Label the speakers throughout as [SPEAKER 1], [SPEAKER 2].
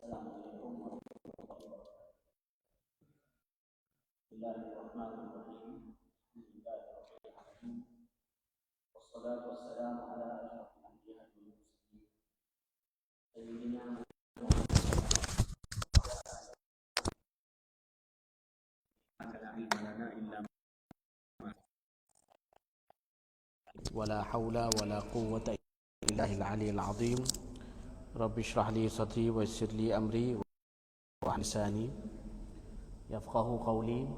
[SPEAKER 1] Assalamualaikum warahmatullahi wabarakatuh. Bismillahirrahmanirrahim. Alhamdulillahirrahmanirrahim. Wassalatu wassalamu ala asyrafil anbiya'i wal mursalin. Sayyidina ولا حول ولا قوة إلا بالله العلي العظيم. رب اشرح لي صدري ويسر لي أمري واحلل لساني يفقهوا قولي.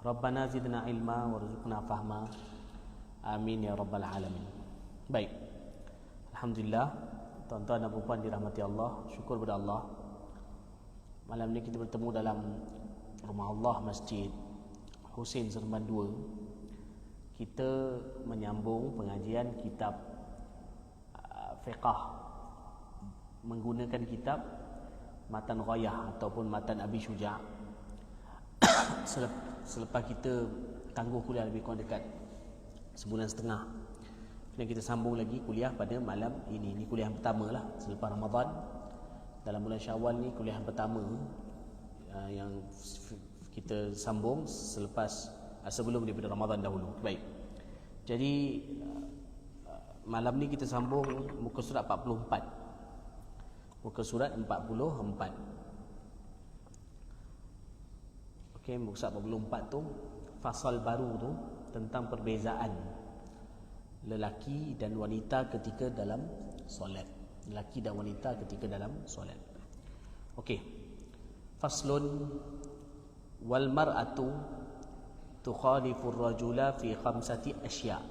[SPEAKER 1] ربنا زدنا علما وارزقنا فهما. Amin ya rabbal alamin. Baik. Alhamdulillah, tuan-tuan dan puan dirahmati Allah, syukur kepada Allah. Malam ni kita bertemu dalam rumah Allah, Masjid Husein Seremban 2. Kita menyambung pengajian kitab fiqh menggunakan kitab Matan Ghayah ataupun Matan Abi Syuja'. Selepas kita tangguh kuliah lebih kurang dekat sebulan setengah, kemudian kita sambung lagi kuliah pada malam ini. Ini kuliah yang pertama lah selepas Ramadan. Dalam bulan Syawal ni kuliah yang pertama yang kita sambung sebelum daripada Ramadan dahulu. Baik. Jadi malam ni kita sambung muka surat 44. Muka surat 44. Okey, muka surat 44 tu fasal baru tu tentang perbezaan lelaki dan wanita ketika dalam solat. Lelaki dan wanita ketika dalam solat. Okey. Faslun wal mar'atu tukhalifu ar-rajula fi khamsati asya'.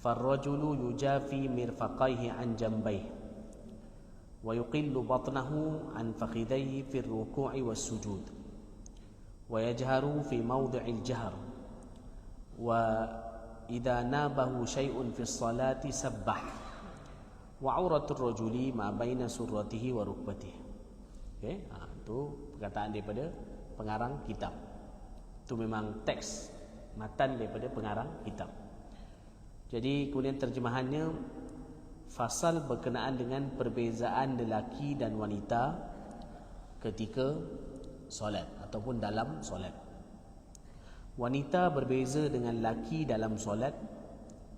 [SPEAKER 1] Far-rajulu yujafi mirfaqaihi an jambayhi wa yuqillu batnahu an fakhidayhi fi ar-ruku'i was-sujud wa yajharu fi mawdi'il jahr wa idza nabahu syai'un fi as-salati sabbah wa 'auratur rajuli ma baina surratihi wa rukbatihi. Okey, itu perkataan daripada pengarang kitab. Itu memang teks matan daripada pengarang kitab. Jadi kemudian terjemahannya, fasal berkenaan dengan perbezaan lelaki dan wanita ketika solat ataupun dalam solat. Wanita berbeza dengan lelaki dalam solat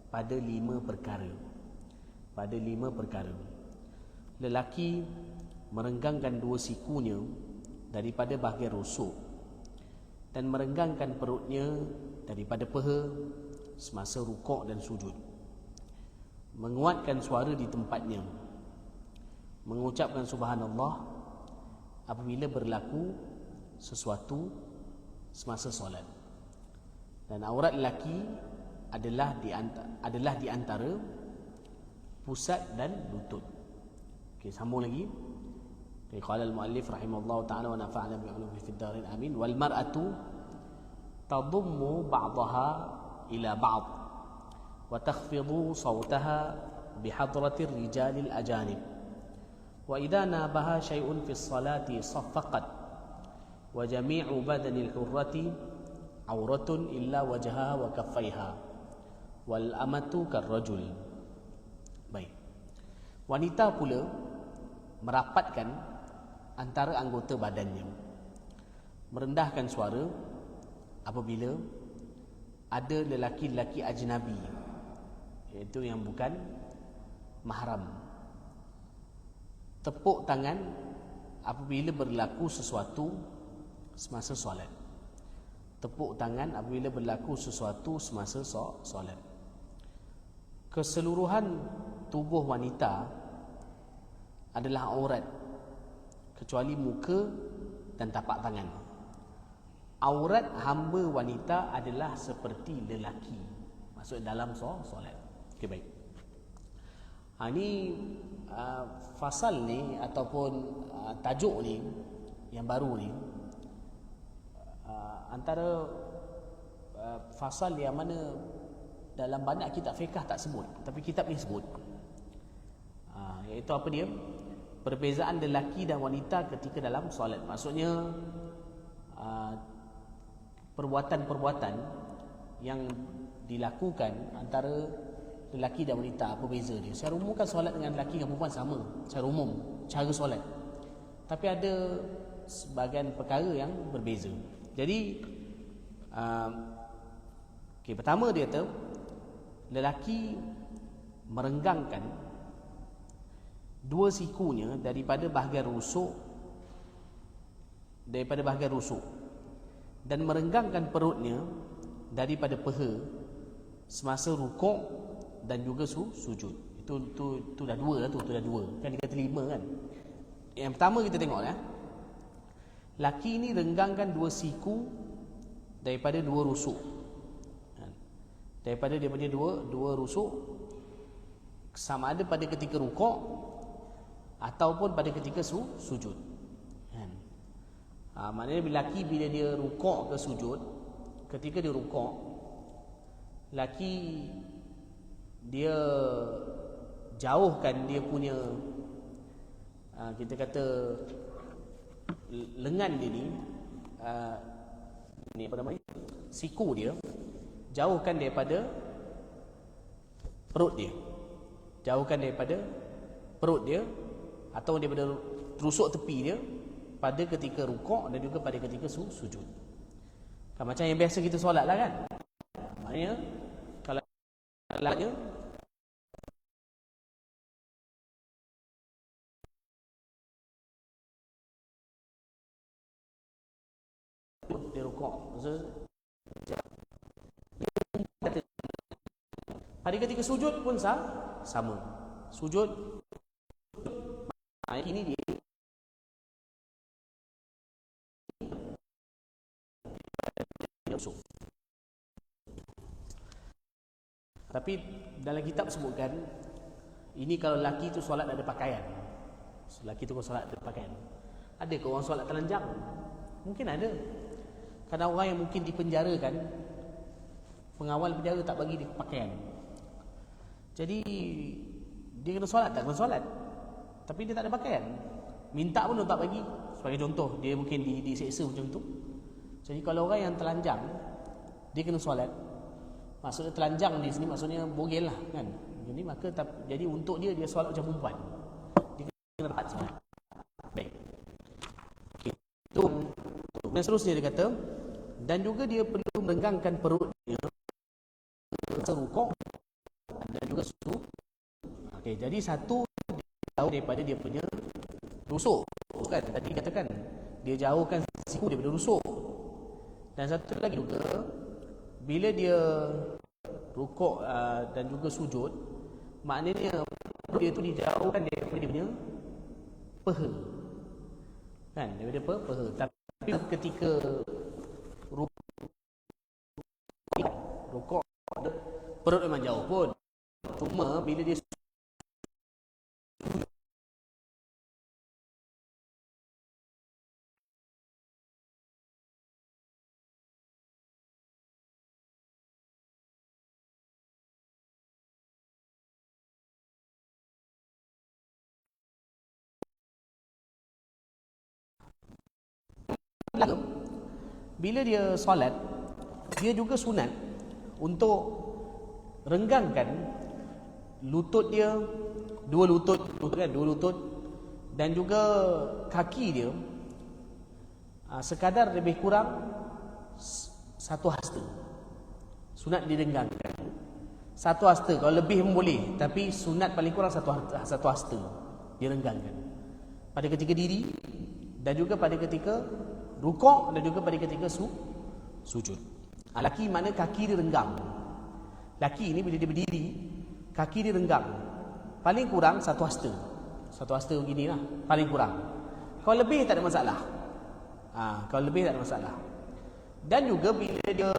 [SPEAKER 1] pada 5 perkara. Pada 5 perkara. Lelaki merenggangkan 2 sikunya daripada bahagian rusuk dan merenggangkan perutnya daripada peha semasa rukuk dan sujud. Menguatkan suara di tempatnya, mengucapkan subhanallah apabila berlaku sesuatu semasa solat. Dan aurat lelaki adalah di antara pusat dan lutut. Okey, sambung lagi. Okay, qala al-muallif rahimallahu ta'ala wa nafa'ana bi 'ulumihi fid darin amin. Wal mar'atu tadummu ba'daha ila ba'd wa takhfidu sawtaha bihadratir rijalil ajanib wa idza nabaha syai'un fi as-salati saffaqat wa jami'u badanil hurrati auratun illa wajhaha wa kaffaiha wal amatu karrajul. Baik. Wanita pula merapatkan antara anggota badannya, merendahkan suara apabila ada lelaki-lelaki ajnabi, iaitu yang bukan mahram. Tepuk tangan apabila berlaku sesuatu semasa solat. Tepuk tangan apabila berlaku sesuatu semasa solat. Keseluruhan tubuh wanita adalah aurat kecuali muka dan tapak tangan. Aurat hamba wanita adalah seperti lelaki, maksud dalam solat. Okey, baik. Ini fasal ni ataupun tajuk ni yang baru ni antara fasal yang mana dalam banyak kitab fiqh tak sebut, tapi kitab ni sebut. Iaitu apa dia? Perbezaan lelaki dan wanita ketika dalam solat. Maksudnya perbuatan-perbuatan yang dilakukan antara lelaki dan wanita, apa beza dia? Secara umum kan solat dengan lelaki dan perempuan sama, secara umum cara solat. Tapi ada sebahagian perkara yang berbeza. Jadi pertama dia kata lelaki merenggangkan dua sikunya daripada bahagian rusuk dan merenggangkan perutnya daripada peha semasa rukuk dan juga sujud. Itu dah dua lah tu, dah dua. Kan dia kata 5 kan. Yang pertama kita tengok laki ni renggangkan dua siku daripada dua rusuk. Daripada dia punya dua rusuk, sama ada pada ketika rukuk ataupun pada ketika sujud. Maknanya lelaki bila dia rukuk ke sujud, ketika dia rukuk, lelaki dia jauhkan dia punya kita kata lengan dia ni apa namanya, siku dia, jauhkan daripada perut dia, atau daripada rusuk tepi dia pada ketika rukuk dan juga pada ketika sujud. Kan macam yang biasa kita solat lah kan. Maknanya kalau solatnya dia rukuk, pada ketika sujud pun sama. Sujud ini dia tapi dalam kitab sebutkan ini kalau lelaki tu solat ada pakaian. Lelaki tu kalau solat ada pakaian. Ada ke orang solat telanjang? Mungkin ada. Kadang orang yang mungkin dipenjarakan, pengawal penjara tak bagi dia pakaian, jadi dia kena solat, tak kena solat, tapi dia tak ada pakaian, minta pun dia tak bagi. Sebagai contoh, dia mungkin diseksa macam tu. Jadi kalau orang yang telanjang dia kena solat, maksudnya telanjang di sini maksudnya bogel lah kan. Jadi untuk dia solat macam perempuan, dia kena dapat solat. Baik, itu. Dan seterusnya dia kata, dan juga dia perlu merenggangkan perutnya serukuk dan juga sujud. Okey, jadi satu jauh daripada dia punya rusuk, kan tadi katakan dia jauhkan siku daripada rusuk. Dan satu lagi juga, bila dia rukuk dan juga sujud, maknanya dia tu dijauhkan daripada dia punya peha, kan, daripada peha. Tapi ketika rukuk perut memang jauh pun, cuma bila dia bila dia solat, dia juga sunat untuk renggangkan lutut dia, dua lutut dan juga kaki dia sekadar lebih kurang satu hasta. Sunat direnggangkan satu hasta, kalau lebih pun boleh, tapi sunat paling kurang satu hasta direnggangkan pada ketika diri dan juga pada ketika rukuk dan juga pada ketika sujud. Laki mana kaki dia renggang. Laki ni bila dia berdiri, kaki dia renggang paling kurang satu hasta beginilah paling kurang. Kalau lebih tak ada masalah. Kalau lebih tak ada masalah. Dan juga bila dia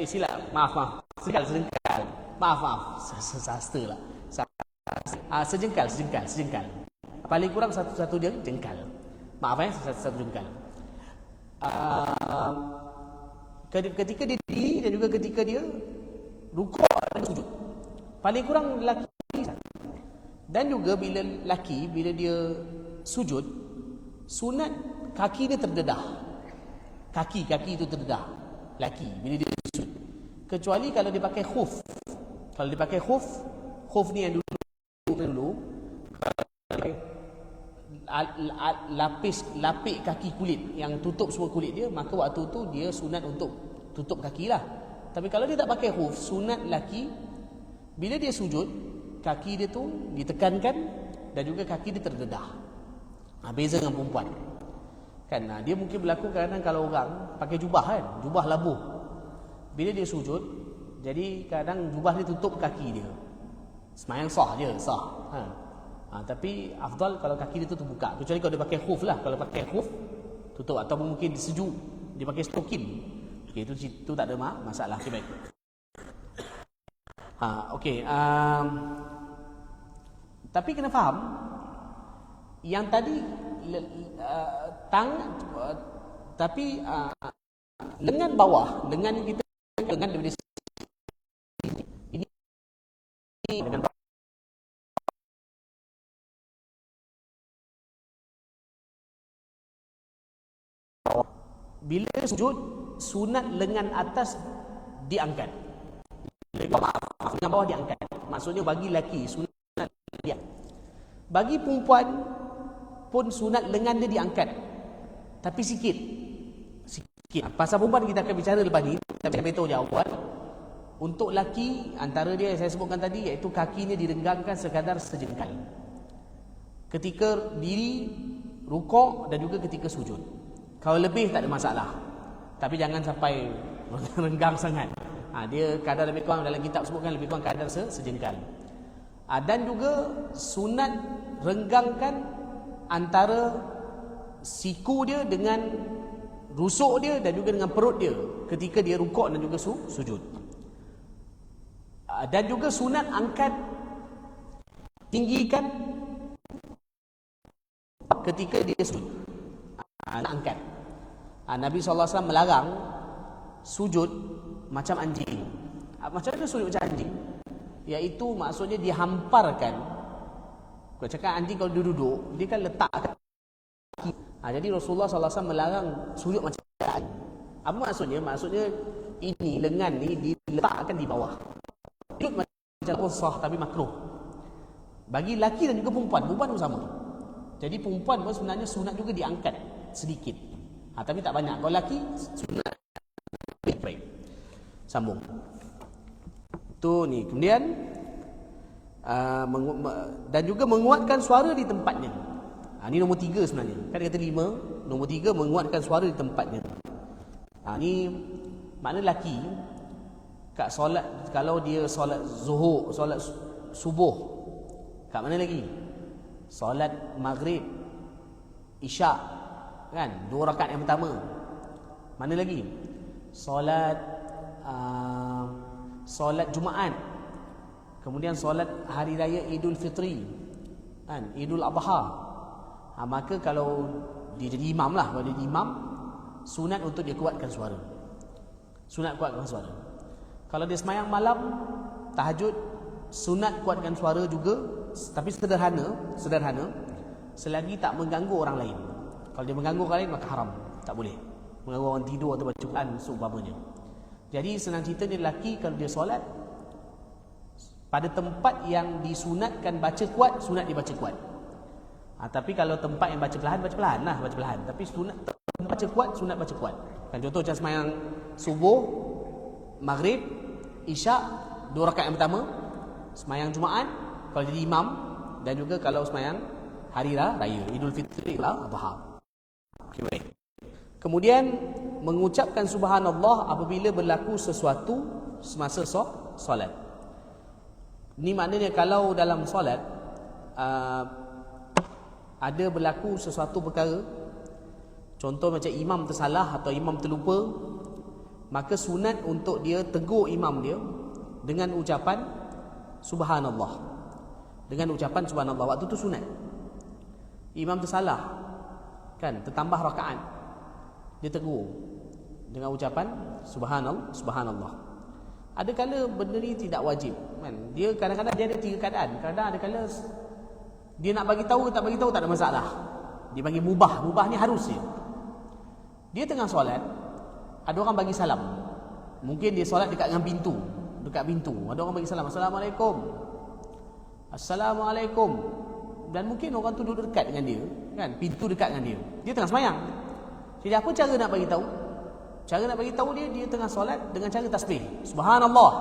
[SPEAKER 1] silap, maaf sejengkal. Maaf sehasta lah. Sejengkal. Paling kurang satu jengkal. Maaf satu jengkal. Ketika dia diri dan juga ketika dia rukuk dan sujud, paling kurang lelaki. Dan juga bila dia sujud, sunat kaki dia terdedah. Kaki itu terdedah lelaki bila dia sujud, kecuali kalau dia pakai khuf. Kalau dia pakai khuf ni yang dulu lapik kaki kulit yang tutup semua kulit dia, maka waktu tu dia sunat untuk tutup kaki lah. Tapi kalau dia tak pakai khuf, sunat laki bila dia sujud, kaki dia tu ditekankan dan juga kaki dia terdedah. Beza dengan perempuan kan. Dia mungkin berlaku kadang kalau orang pakai jubah kan, jubah labuh, bila dia sujud, jadi kadang jubah dia tutup kaki dia, semayang sah je, sah. Tapi afdal kalau kaki dia tu terbuka, kecuali kalau dia pakai khuf lah. Kalau pakai khuf tutup, ataupun mungkin sejuk dia pakai stokin, okay, itu tak ada masalah. Okay, baik. Tapi kena faham yang tadi tapi lengan bawah, lengan kita, lengan daripada ini lengan bawah. Bila sujud, sunat lengan atas diangkat, lengan bawah diangkat. Maksudnya bagi lelaki sunat dia, bagi perempuan pun sunat lengan dia diangkat, tapi sikit. Pasal perempuan kita akan bicara lepas ni, tapi saya beritahu je awal. Untuk lelaki, antara dia yang saya sebutkan tadi, iaitu kakinya direnggangkan sekadar sejengkal ketika diri rukuk dan juga ketika sujud. Kalau lebih tak ada masalah, tapi jangan sampai renggang sangat. Dia kadar lebih kurang, dalam kitab sebutkan lebih kurang kadar sejengkal. Dan juga sunat renggangkan antara siku dia dengan rusuk dia dan juga dengan perut dia ketika dia rukuk dan juga sujud. Dan juga sunat angkat, tinggikan ketika dia sujud. Angkat. Nabi SAW melarang sujud macam anjing. Macam mana sujud macam anjing? Iaitu maksudnya dihamparkan. Kalau cakap anjing kalau dia duduk, dia kan letak kaki. Jadi Rasulullah SAW melarang sujud macam anjing. Apa maksudnya? Maksudnya ini lengan ni diletakkan di bawah. Sujud macam sah tapi makruh. Bagi lelaki dan juga perempuan pun sama. Jadi perempuan pun sebenarnya sunat juga diangkat sedikit, tapi tak banyak. Kalau lelaki sunat baik. Sambung tu ni. Kemudian dan juga menguatkan suara di tempatnya. Ini nombor 3 sebenarnya. Kan dia kata 5, nombor 3 menguatkan suara di tempatnya. Ini makna lelaki kat solat, kalau dia solat zuhur, solat subuh, kat mana lagi? Solat maghrib, isyak, kan? 2 rakaat yang pertama. Mana lagi? Solat Jumaat. Kemudian solat hari raya Idul Fitri, kan? Idul Adha. Maka kalau dia jadi imam lah, kalau dia jadi imam, sunat untuk dia kuatkan suara. Sunat kuatkan suara. Kalau dia semayang malam, tahajud, sunat kuatkan suara juga, tapi sederhana, selagi tak mengganggu orang lain. Kalau dia mengganggu orang lain, maka haram, tak boleh mengganggu orang tidur atau baca Quran seumpamanya. Jadi senang cerita, dia lelaki kalau dia solat pada tempat yang disunatkan baca kuat, sunat dia baca kuat. Tapi kalau tempat yang baca perlahan lah, baca perlahan. Tapi sunat baca kuat, sunat baca kuat. Kan contoh macam semayang subuh, maghrib, isyak, 2 rakaat yang pertama, semayang Jumaat kalau jadi imam, dan juga kalau semayang hari raya Idul Fitri lah, Adha. Okay, baik. Kemudian mengucapkan subhanallah apabila berlaku sesuatu semasa solat. Ini maknanya kalau dalam solat ada berlaku sesuatu perkara, contoh macam imam tersalah atau imam terlupa, maka sunat untuk dia tegur imam dia dengan ucapan subhanallah. Dengan ucapan subhanallah, waktu tu sunat. Imam tersalah, kan, tertambah rakaat, dia tegur dengan ucapan subhanallah. Ada kala benda ni tidak wajib, kan? Dia kadang-kadang dia ada 3 keadaan. Kadang ada kala dia nak bagi tahu, tak bagi tahu tak ada masalah. Dia bagi mubah ni harus dia tengah solat, ada orang bagi salam. Mungkin dia solat dekat pintu. Ada orang bagi salam, assalamualaikum. dan mungkin orang tu duduk dekat dengan dia, kan? Pintu dekat dengan dia. Dia tengah semayang. Jadi apa cara nak bagi tahu? Cara nak bagi tahu dia tengah solat dengan cara tasbih. Subhanallah.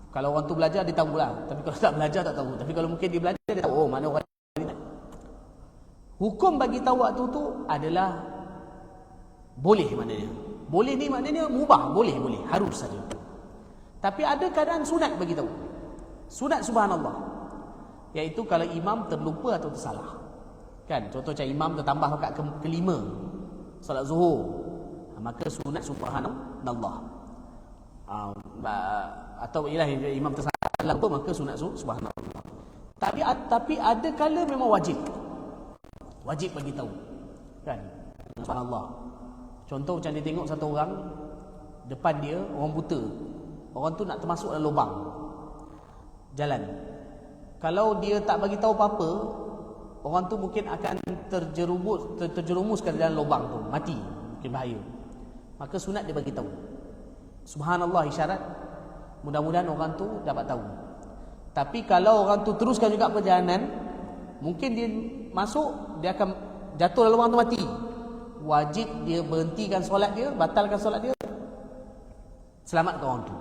[SPEAKER 1] Kalau orang tu belajar dia tahulah, tapi kalau tak belajar tak tahu. Tapi kalau mungkin dia belajar dia tahu, oh mana orang ni. Hukum bagi tahu waktu tu adalah boleh maknanya. Boleh ni maknanya mubah, boleh, harus saja. Tapi ada keadaan sunat bagi tahu. Sunat subhanallah. Iaitu kalau imam terlupa atau tersalah. Kan, contoh macam imam tertambah rakaat kelima solat zuhur, maka sunat subhanallah. Atau ialah imam tersalah pun maka sunat subhanallah. Tapi ada kala memang wajib bagi tahu, kan, subhanallah. Contoh macam dia tengok satu orang depan dia, orang buta, orang tu nak termasuk dalam lubang jalan. Kalau dia tak bagi tahu apa-apa, orang tu mungkin akan terjerumuskan dalam lubang tu, mati, mungkin bahaya. Maka sunat dia bagi tahu subhanallah, isyarat. Mudah-mudahan orang tu dapat tahu. Tapi kalau orang tu teruskan juga perjalanan, mungkin dia masuk, dia akan jatuh dalam lubang tu, mati. Wajib dia berhentikan solat dia, batalkan solat dia, selamatkan orang tu.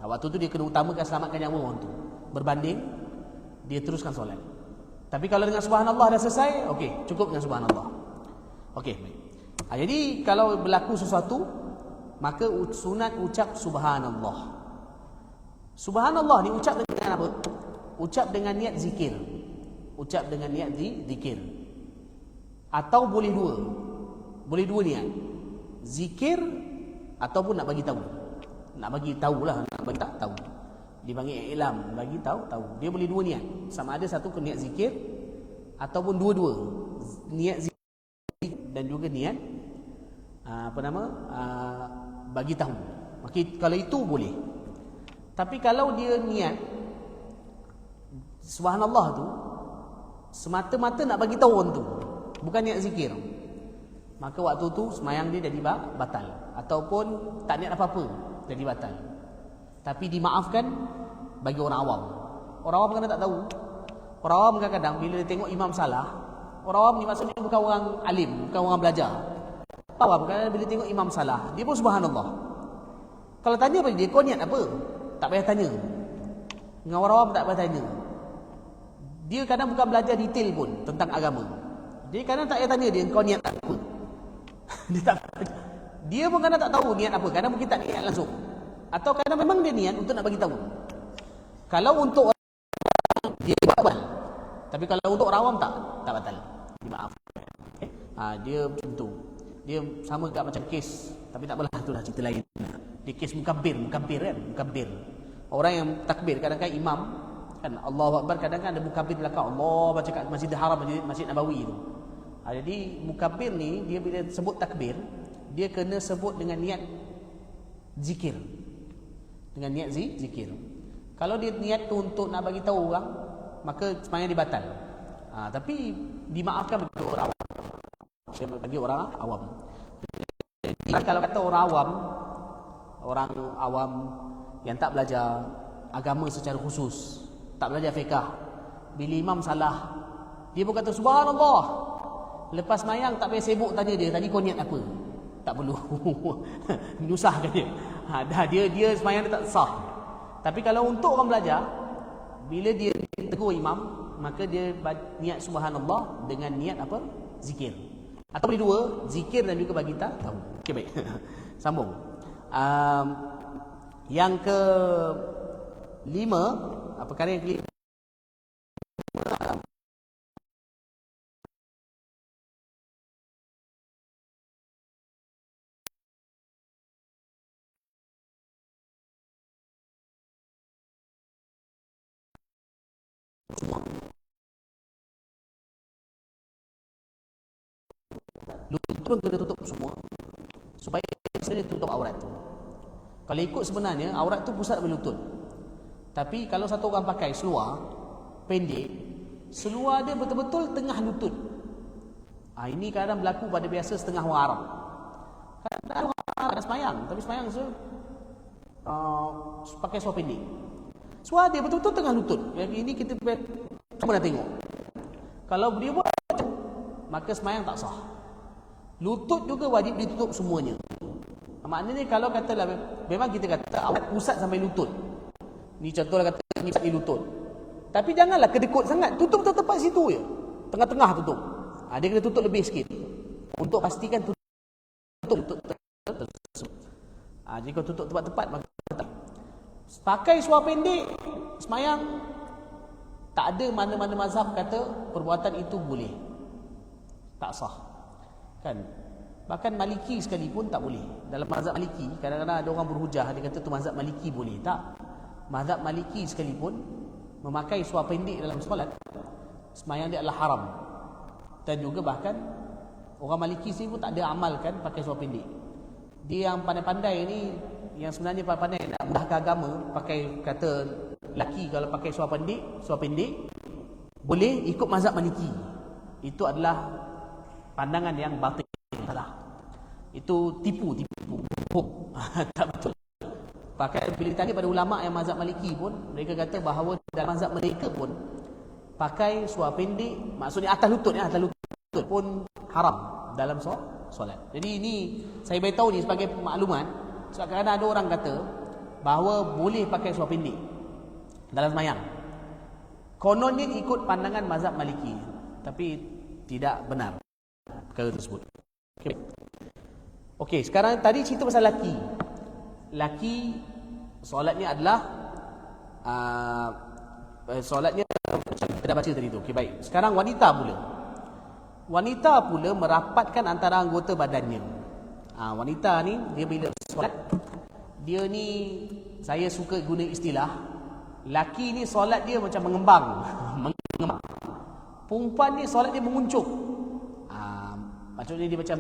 [SPEAKER 1] Waktu tu dia kena utamakan selamatkan nyawa orang tu, berbanding dia teruskan solat. Tapi kalau dengan subhanallah dah selesai, okey, cukup dengan subhanallah. Okey, baik. Jadi kalau berlaku sesuatu, maka sunat ucap subhanallah. Subhanallah ni ucap dengan apa? Ucap dengan niat zikir. Ucap dengan niat zikir. Atau boleh dua niat. Zikir ataupun nak bagi tahu. Nak bagi tahulah, nak bagi tak tahu. Dipanggil i'lam, bagi tahu. Dia boleh dua niat. Sama ada satu ke niat zikir ataupun dua-dua. Niat zikir dan juga niat bagi tahu. Maka kalau itu boleh. Tapi kalau dia niat subhanallah tu semata-mata nak bagi tahu orang tu, bukan niat zikir, maka waktu tu semayang dia jadi batal, ataupun tak niat apa-apa jadi batal. Tapi dimaafkan bagi orang awam. Orang awam kadang tak tahu. Orang awam kadang-kadang bila dia tengok imam salah, orang awam ni maksudnya bukan orang alim, bukan orang belajar. Awam kadang-kadang bila tengok imam salah, dia pun subhanallah. Kalau tanya pada dia, kau niat apa? Tak payah tanya. Dengan orang awam tak payah tanya. Dia kadang bukan belajar detail pun tentang agama. Jadi kadang tak payah tanya dia, kau niat apa? Dia pun kadang tak tahu niat apa. Kadang mungkin tak niat langsung. Atau kadang memang dia niat untuk nak bagi tahu. Kalau untuk orang dia batal. Tapi kalau untuk orang awam tak batal. Dimaafkan. Dia macam tu. Dia sama kat macam kes, tapi tak apalah, itulah cerita lain. Dia kes mukabbir kan, mukabbir. Orang yang takbir kadang-kadang imam kan Allahu Akbar, kadang-kadang ada mukabbir belakang Allah baca kat Masjidil Haram, Masjid Nabawi tu. Jadi mukabbir ni dia bila sebut takbir, dia kena sebut dengan niat zikir. Dengan niat zikir. Kalau dia niat tu untuk nak bagi tahu orang, maka sembahyang dia batal. Tapi dimaafkan bagi orang awam. Bagi orang awam. Jadi kalau kata orang awam yang tak belajar agama secara khusus, tak belajar fiqh, bila imam salah, dia pun kata subhanallah. Lepas mayang tak payah sibuk tanya dia, tadi kau niat apa? Tak perlu. Nyusahkan dia. Dia semayang dia tak sah. Tapi kalau untuk orang belajar, bila dia tegur imam, maka dia niat subhanallah dengan niat apa? Zikir. Atau boleh dua, zikir dan juga bagi tahu. Okey, baik. Sambung. Yang ke 5, perkara yang kelima, lutut kena tutup semua supaya dia tutup aurat tu. Kalau ikut sebenarnya aurat tu pusat pada lutut. Tapi kalau satu orang pakai seluar pendek, seluar dia betul-betul tengah lutut. Ini kadang berlaku pada biasa setengah orang Arab. Kadang orang Arab ada semayang, tapi semayang pakai seluar pendek. Seluar dia betul-betul tengah lutut. Yang ini kita Kamu nak tengok. Kalau dia buat maka sembahyang tak sah. Lutut juga wajib ditutup semuanya. Maknanya kalau katalah memang kita kata awak pusat sampai lutut. Ni contohlah kata ni pusat di lutut. Tapi janganlah kedekut sangat. Tutup tepat situ je. Tengah-tengah tutup. Dia kena tutup lebih sikit. Untuk pastikan tutup. Jika tutup tepat-tepat maka tak. Pakai seluar pendek sembahyang tak ada mana-mana mazhab kata perbuatan itu boleh. Tak sah. Kan? Bahkan Maliki sekalipun tak boleh. Dalam mazhab Maliki, kadang-kadang ada orang berhujah, dia kata tu mazhab Maliki boleh. Tak. Mazhab Maliki sekalipun memakai seluar pendek dalam solat, sembahyang dia adalah haram. Dan juga bahkan orang Maliki sendiri pun tak ada amalkan pakai seluar pendek. Dia yang pandai-pandai ni, yang sebenarnya pandai nak mudahkan agama, pakai kata laki kalau pakai seluar pendek boleh ikut mazhab Maliki. Itu adalah pandangan yang batil, salah. Itu tipu. Tak betul. Pakai bila ditanya pada ulama yang mazhab Maliki pun, mereka kata bahawa dalam mazhab mereka pun pakai seluar pendek, maksudnya atas lutut pun haram dalam solat. Jadi ini saya beritahu ni sebagai makluman, sebab kadang-kadang ada orang kata bahawa boleh pakai seluar pendek dalam sembahyang. Kononnya ikut pandangan mazhab Maliki, tapi tidak benar perkara tersebut. Okey, sekarang tadi cerita pasal laki solatnya adalah solatnya macam kita dah baca tadi tu. Okey, baik. Sekarang wanita pula merapatkan antara anggota badannya. Wanita ni dia bila solat, dia ni saya suka guna istilah laki ni solat dia macam mengembang. Perempuan ni solat dia menguncuk. Maksudnya dia macam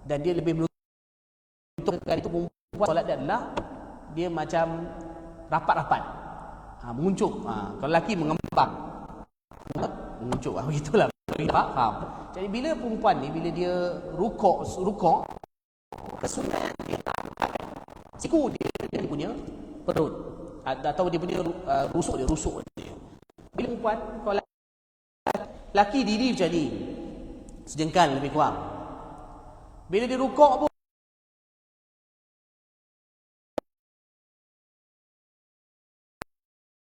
[SPEAKER 1] dan dia lebih menutup kali itu. Perempuan solat dia adalah dia macam rapat-rapat, menguncuk. Kalau lelaki mengembang, menguncuk. Begitulah, faham. Jadi bila perempuan ni, bila dia rukuk kesunatan dia siku dia punya perut atau dia punya rusuk dia. Bila perempuan, kalau lelaki diri macam ni, sejengkal lebih kurang. Bila dia rukuk pun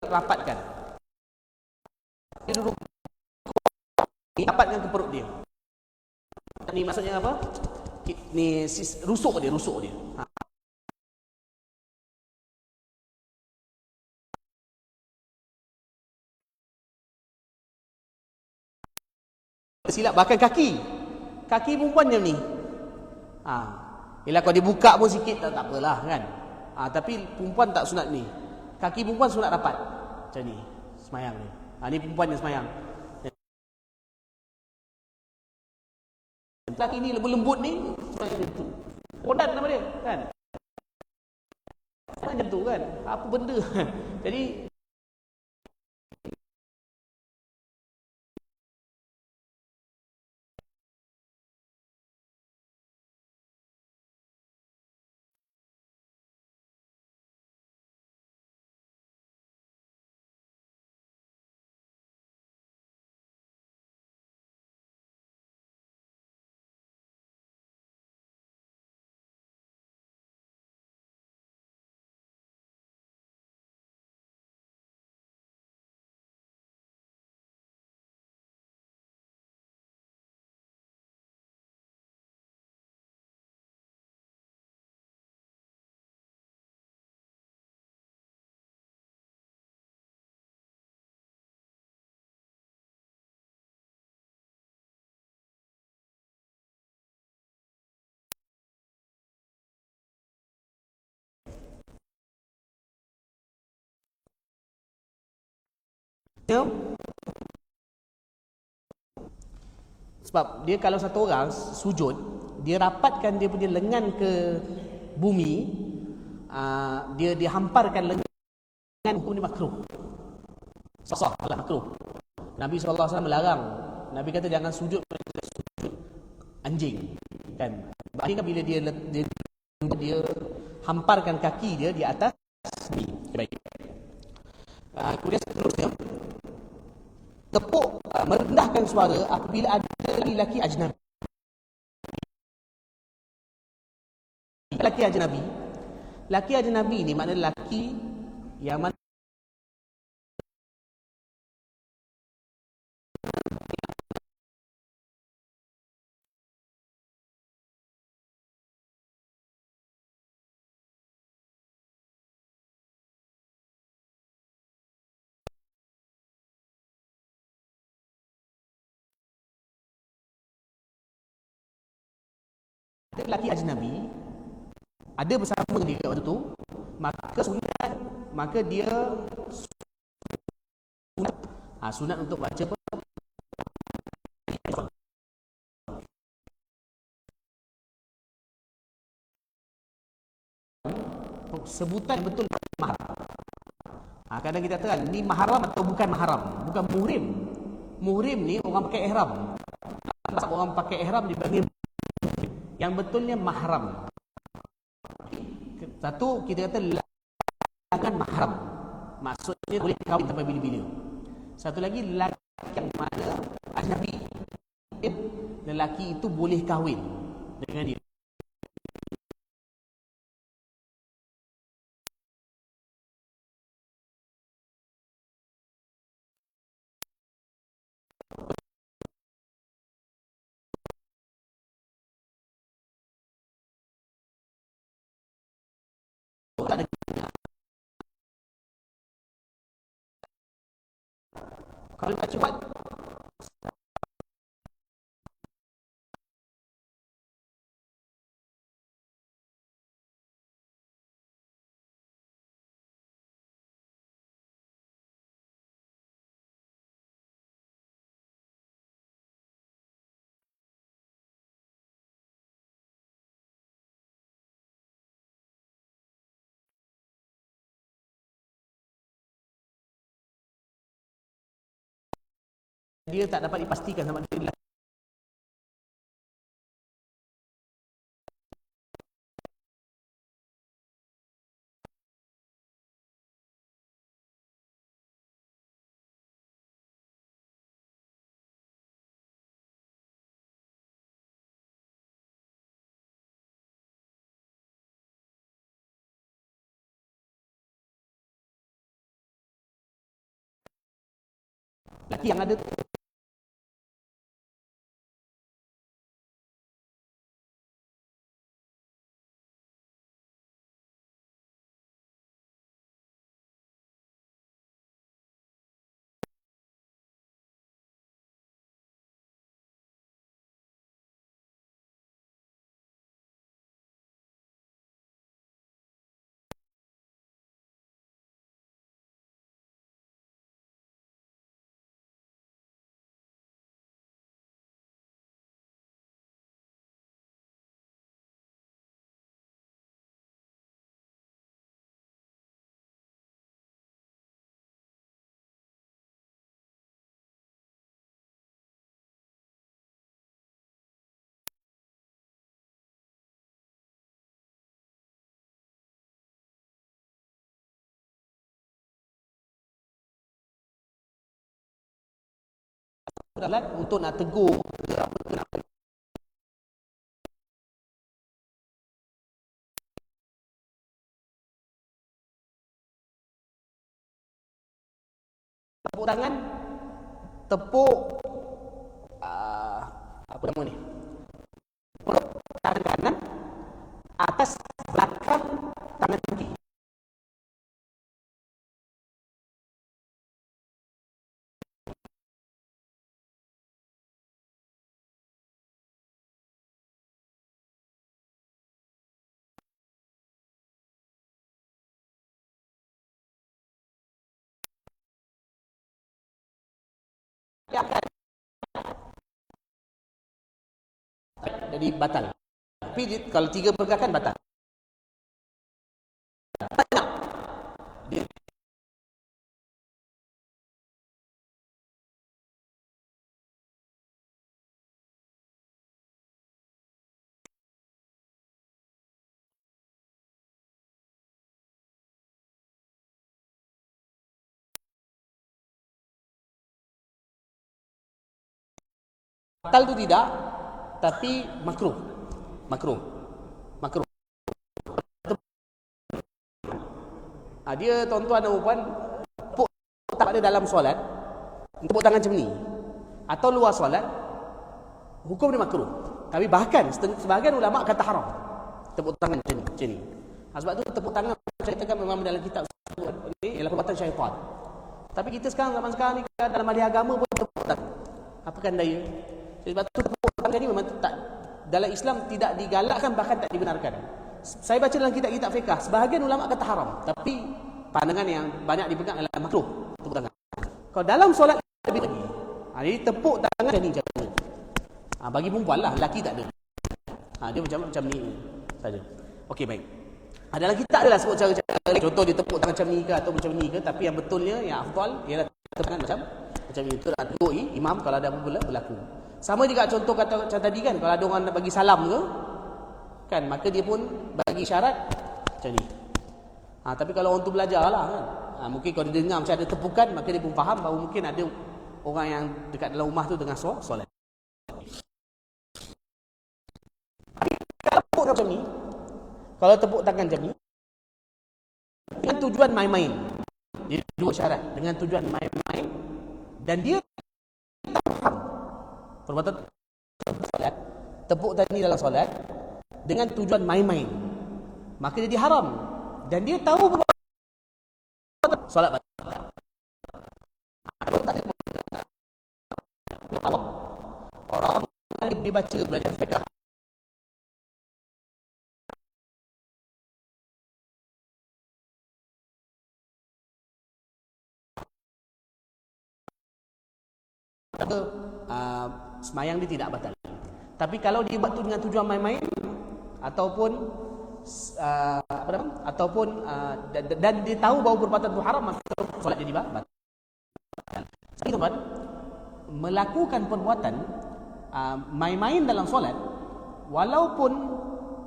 [SPEAKER 1] rapatkan. Dia rukuk rapatkan ke perut dia. Ni maksudnya apa? Ni rusuk dia. Silap bahkan kaki perempuan macam ni. Yelah kalau dia buka pun sikit tak apalah kan. Tapi perempuan tak sunat ni. Kaki perempuan sunat rapat. Macam ni sembahyang ni. Ni perempuan yang sembahyang. Lelaki ni lembut ni sembahyang macam tu. Kodan nama dia kan. Macam tu kan. Apa benda. Jadi sebab dia kalau satu orang sujud, dia rapatkan dia punya lengan ke bumi, dia hamparkan lengan, hukum ni makruh. Sah lah makruh. Nabi SAW melarang. Nabi kata jangan sujud anjing kan. Akhirnya bila dia hamparkan kaki dia di atas ni. Baik. Kemudian seterusnya, tepuk, merendahkan suara apabila ada lelaki ajnabi. Lelaki ajnabi ni maknanya lelaki yang mana lelaki ajnabi ada bersama dia waktu tu, maka dia sunat untuk baca apa? Sebutan betul mahram. Kadang kita katakan ni mahram atau bukan mahram, bukan muhrim. Muhrim ni orang pakai ihram. Orang pakai ihram dipanggil. Yang betulnya mahram. Satu, kita kata lakukan mahram. Maksudnya boleh kahwin sampai bila-bila. Satu lagi, lelaki yang mana ajnabi. Lelaki itu boleh kahwin dengan dia. Tak ada. Kalau tak cepat, dia tak dapat dipastikan sama dia. Lelaki yang ada untuk nak tegur tepuk tangan, tepuk apa nama ni, tangan kanan atas belakang tangan kiri. Dia akan jadi batal. Tapi kalau 3 pergerakan batal. Dia batal tu tidak, tapi makruh. Makruh. Makruh. Dia tuan-tuan dan puan tepuk tak ada dalam solat, tepuk tangan macam ni atau luar solat, hukum dia makruh. Tapi bahkan sebahagian ulama kata haram tepuk tangan macam ni. Sebab tu tepuk tangan saya katakan memang dalam kitab ni ialah perbuatan syaitan. Tapi kita zaman sekarang ni dalam ahli agama pun tepuk tangan. Apakan daya? Sebab tu tepuk tangan ni memang tak, dalam Islam tidak digalakkan, bahkan tak dibenarkan. Saya baca dalam kitab-kitab fiqh, sebahagian ulama kata haram, tapi pandangan yang banyak dipegang adalah makruh tepuk tangan. Kalau dalam solat lebih lagi. Jadi tepuk tangan macam ni bagi perempuan lah, lelaki tak ada. Dia macam ni saja. Okey, baik. Dalam kitab adalah sebut cara-cara, contoh dia tepuk tangan macam ni ke atau macam ni ke, tapi yang betulnya, yang afdal ialah tepuk tangan macam ni. Itu nak tengok imam kalau ada apa berlaku. Sama juga contoh kata macam tadi kan, kalau ada orang nak bagi salam ke kan, maka dia pun bagi syarat macam ni. Tapi kalau orang tu belajar lah kan, mungkin kalau dia dengar macam ada tepukan, maka dia pun faham bahawa mungkin ada orang yang dekat dalam rumah tu tengah solat. Kalau tepuk macam ni, kalau tepuk tangan macam ni dengan tujuan main-main, dia dua syarat, dengan tujuan main-main dan dia faham perbuatan solat, tepuk tangan dalam solat dengan tujuan main-main, maka jadi haram. Dan dia tahu perbuatan solat batal. Orang dia baca belajar fiqh, semayang dia tidak batal. Tapi kalau dia buat tu dengan tujuan main-main ataupun dan dia tahu bahawa perbuatan itu haram, maka solat jadi batal. Jadi tuan, melakukan perbuatan main-main dalam solat, walaupun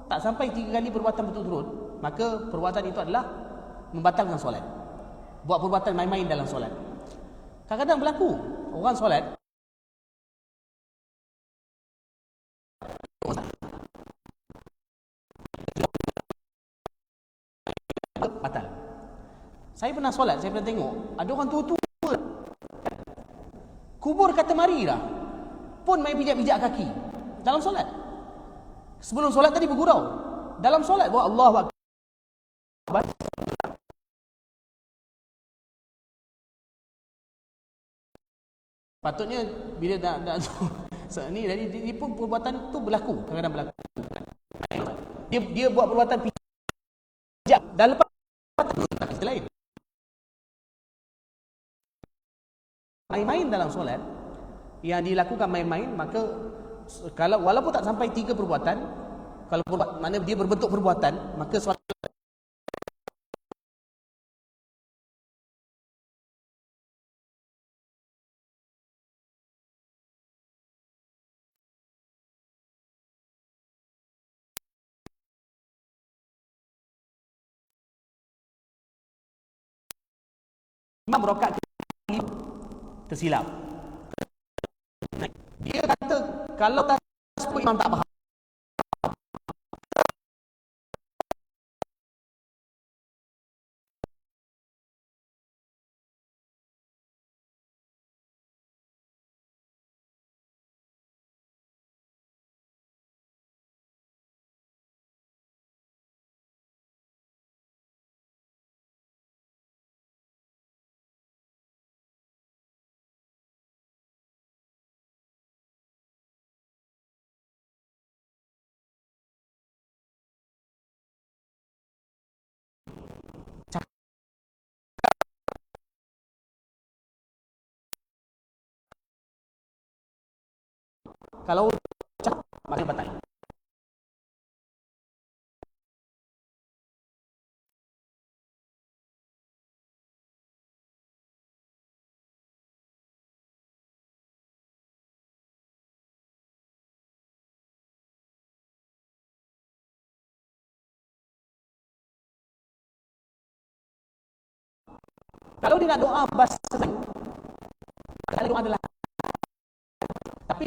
[SPEAKER 1] tak sampai 3 kali perbuatan berturut-turut, maka perbuatan itu adalah membatalkan solat. Buat perbuatan main-main dalam solat. Kadang-kadang berlaku orang solat batal. Saya pernah solat, saya pernah tengok ada orang tua-tua kubur kata mari dah pun main pijak-pijak kaki dalam solat. Sebelum solat tadi bergurau, dalam solat bawa Allahu Akbar. Patutnya bila dah ni, jadi dia pun perbuatan tu berlaku, kadang-kadang berlaku. Dia buat perbuatan pijak dan lepas lain. Main-main dalam solat yang dilakukan main-main, maka kalau walaupun tak sampai 3 perbuatan, kalau mana dia berbentuk perbuatan, maka solat imam rakaat tersilap. Dia kata kalau tak sebut imam tak faham. Kalau cakap maka batal. Kalau dia nak doa bas, doa adalah, tapi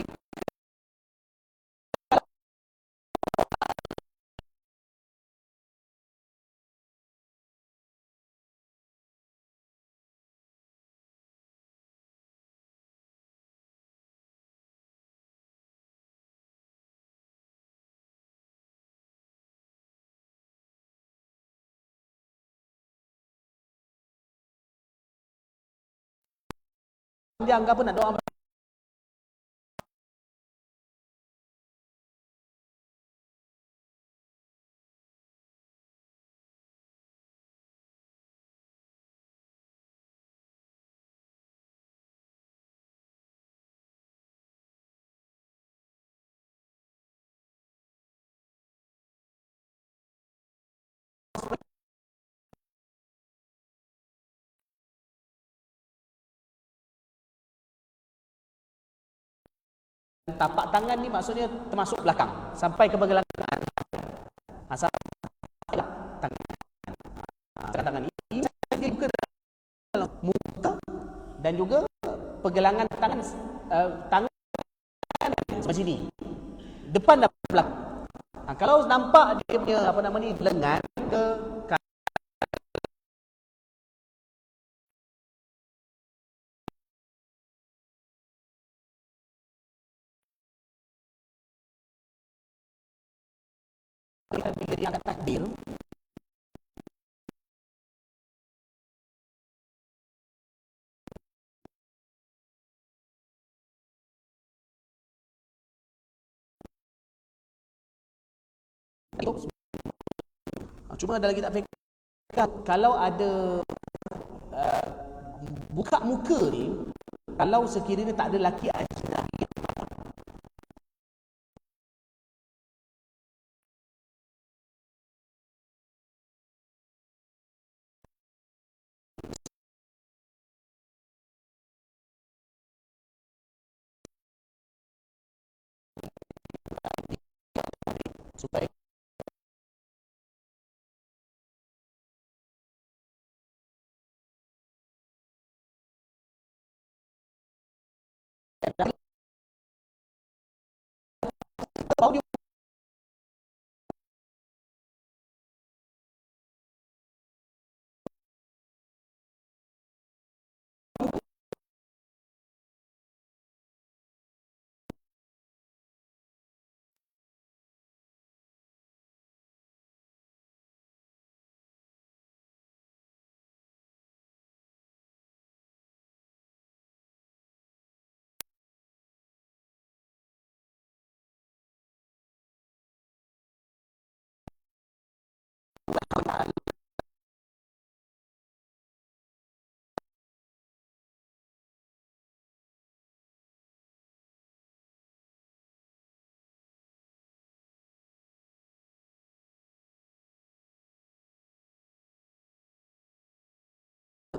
[SPEAKER 1] dia anggap pun nak doa. Tapak tangan ni maksudnya termasuk belakang sampai ke bahagian lengan. Sampai tangan. Tangan ini dia buka dalam muka dan juga pergelangan tangan tangan sebelah sini. Depan dan belakang. Kalau nampak dia punya apa nama ni lengan ke bila dia angkat takbir, cuma ada lagi tak fikir kalau ada buka muka ni, kalau sekiranya tak ada laki ajnabi supaya audio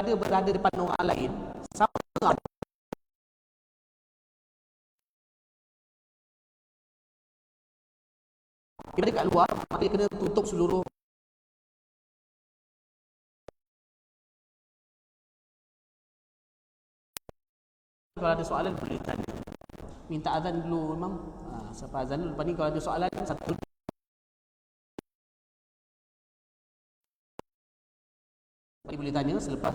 [SPEAKER 1] ada berada depan orang lain sama dia berada kat luar, maka dia kena tutup seluruh. Kalau ada soalan boleh tanya. Minta azan dulu Imam. Sampai azan dulu. Lepas ni kalau ada soalan satu boleh tanya selepas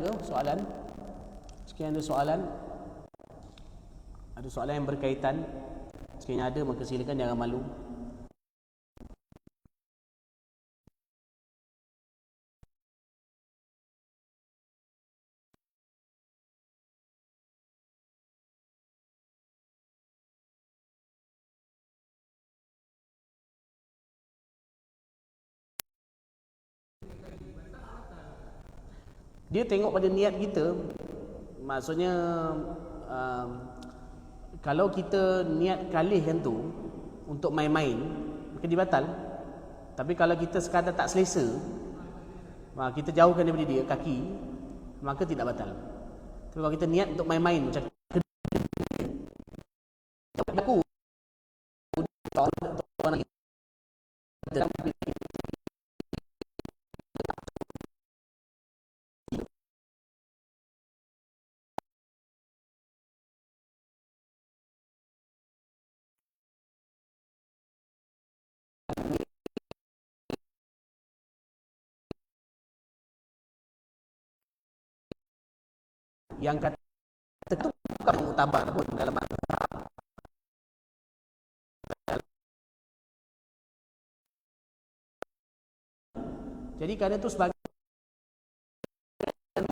[SPEAKER 1] soalan? Sekian ada soalan? Ada soalan yang berkaitan? Sekiranya ada, maka silakan, jangan malu. Dia tengok pada niat kita. Maksudnya kalau kita niat kalihkan tu untuk main-main, maka dia batal. Tapi kalau kita sekadar tak selesa, kita jauhkan daripada dia kaki, maka tidak batal. Tapi kalau kita niat untuk main-main macam aku orang kita yang kata itu bukan muktabar pun dalam jadi kerana itu sebagai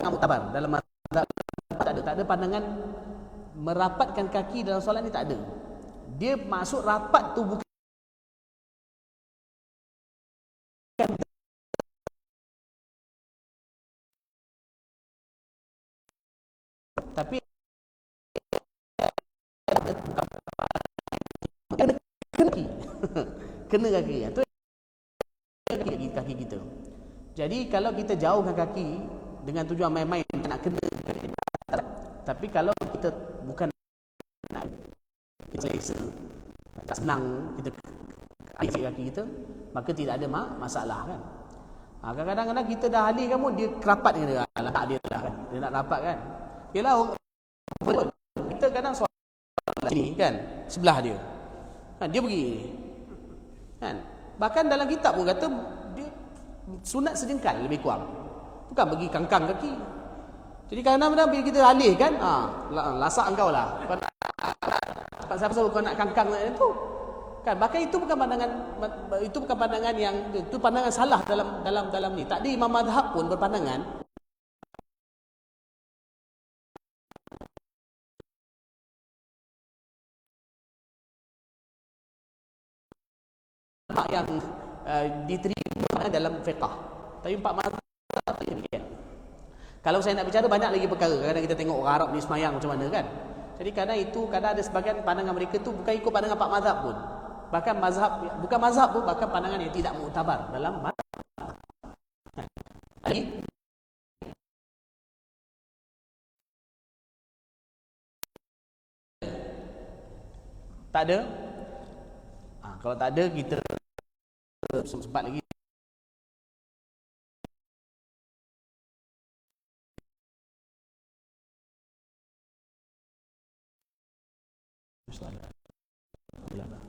[SPEAKER 1] muktabar dalam mazhab tak ada pandangan merapatkan kaki dalam solat ni, tak ada. Dia maksud rapat tu bukan tapi kena kaki kena kaki itu kaki kita. Jadi kalau kita jauhkan kaki dengan tujuan main-main, nak kena. Tapi kalau kita bukan nak selesa, tak senang kita kaki kita, maka tidak ada masalah kan. Kadang-kadang kita dah alih kamu, dia kerapat dengan dia. Tak dia dah kan. Dia nak rapat kan. Yalah, kita kadang soal sini kan, sebelah dia. Kan dia pergi. Kan? Bahkan dalam kitab pun kata dia sunat sejengkal lebih kurang. Bukan bagi kangkang kaki. Jadi kadang-kadang bila kita alihkan, lasak engkau lah. Siapa kau nak kangkang itu? Kan, bahkan itu bukan pandangan yang itu pandangan salah dalam ni. Tak ada imam mazhab pun berpandangan yang diterima dalam fiqh. Tapi empat mazhab demikian. Kalau saya nak bicara banyak lagi perkara. Kadang-kadang kita tengok orang Arab ni semayang macam mana kan. Jadi kadang ada sebagian pandangan mereka tu bukan ikut pandangan empat mazhab pun. Bahkan bukan mazhab pun, bahkan pandangan yang tidak muktabar dalam mazhab. Lagi tak ada. Kalau tak ada, kita sempat lagi. Bismillah.